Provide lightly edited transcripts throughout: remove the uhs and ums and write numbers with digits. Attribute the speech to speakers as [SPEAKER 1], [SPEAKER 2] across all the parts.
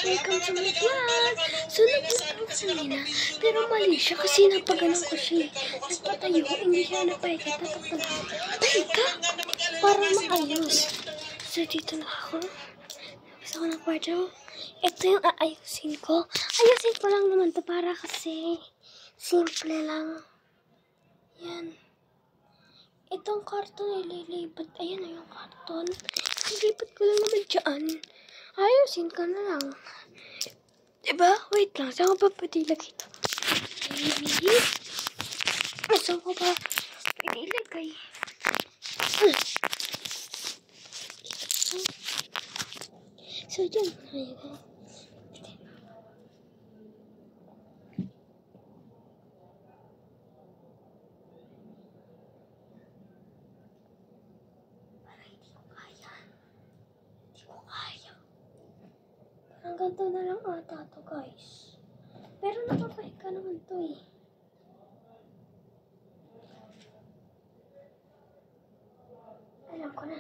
[SPEAKER 1] Welcome to my vlog! So, nag-vlog ako kanina, pero mali siya kasi napaganon ko siya. Nagpatayo, hindi siya napahiga. Tayo ka! Para maayos. So, dito na ako. Tapos ako ng kwarto. Ito yung aayusin ko. Ayusin ko lang naman to para kasi simple lang. Yan. Itong karton ililipat. Ayan na yung karton. Ililipat ko lang naman dyan. Ayusin ka na lang. Diba? Wait lang. Saan ko ba pwede ilagay ito? Maybe. Saan ko ba pwede ilagay? So, dyan ko na ilagay. Ang ganito na lang ata to, guys. Pero nakapahiga naman to eh. Alam ko na.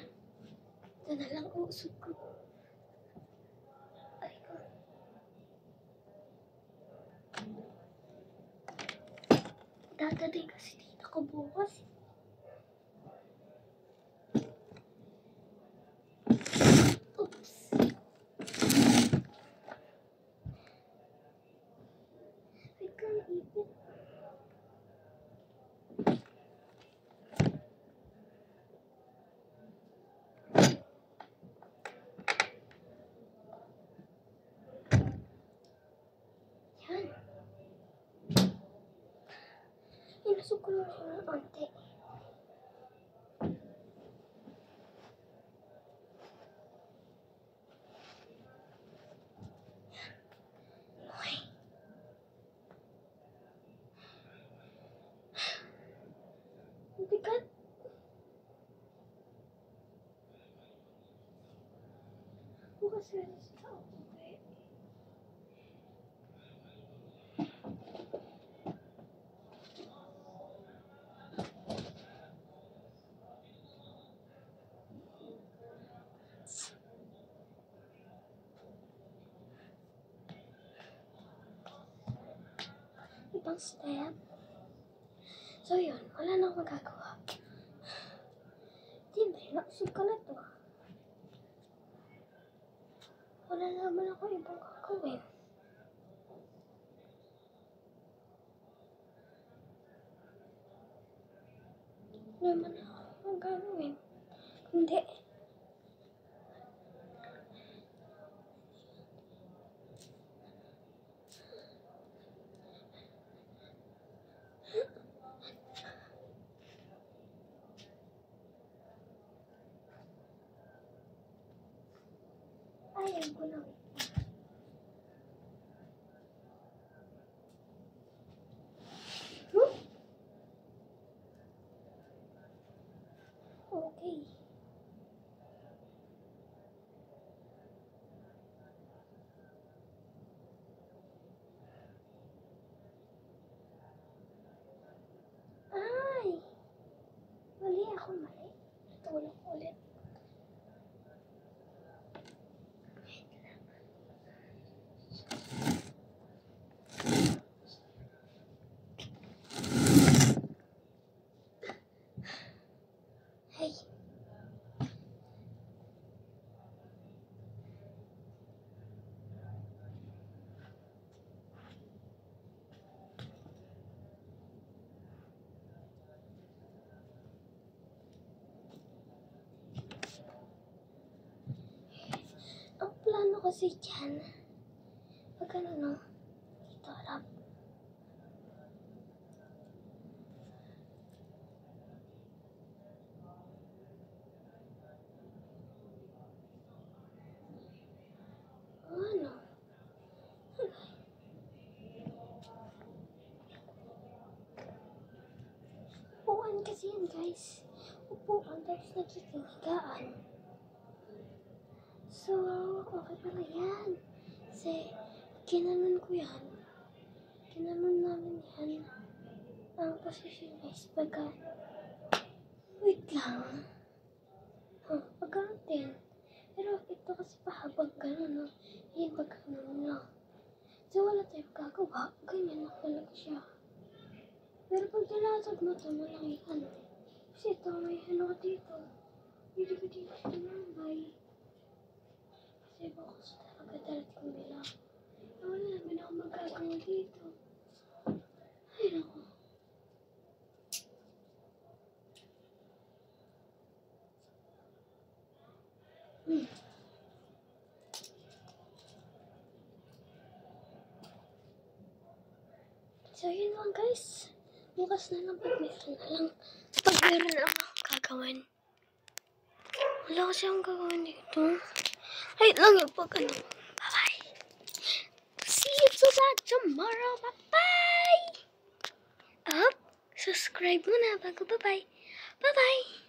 [SPEAKER 1] Ito na lang usod ko. Ay ko. Dadating kasi dito ko bukas. Oops. Wait ka na ipin. Yan. Inasok ko lang siya ng ante. Bigat. Bukas rin sa ako. Ibang step. So yun, wala na akong magagawa. Siyempre, nausog ka na to. Wala naman ako ibang gagawin. Wala naman ako ibang gagawin. Kundi, ayaw ko lang. Okay. Ay! Mali ako, mali. Tulog ulit. Hey. Ang plano kasi dyan, pag ano no, dito harap. Ano? Upuan kasi yan, guys. Upuan, tapos nagiging higaan. So, okay pala yan. Kasi, ginanon ko yan. Ginanon namin yan. Ang posisyon guys, pagka... Wait lang. Pagka din. Pero ito kasi pahabang gano'n, no? Yung pagka ginagawa, ganyan na talaga siya. Pero pag tinatag mo ito, malaki ano. Kasi ito, may ano ka dito. Hindi ko dito tumambay. Kasi bukas talaga dalit ko nila. Wala naman ako magagawa dito. Ay, naku. So, yun lang guys. Bukas na lang pag meron na lang. Pag meron na lang gagawin. Wala kasi akong gagawin dito. Ay, lang yung pag ano. Bye-bye. See you tomorrow. Bye-bye. Up. Subscribe muna bago bye-bye. Bye-bye.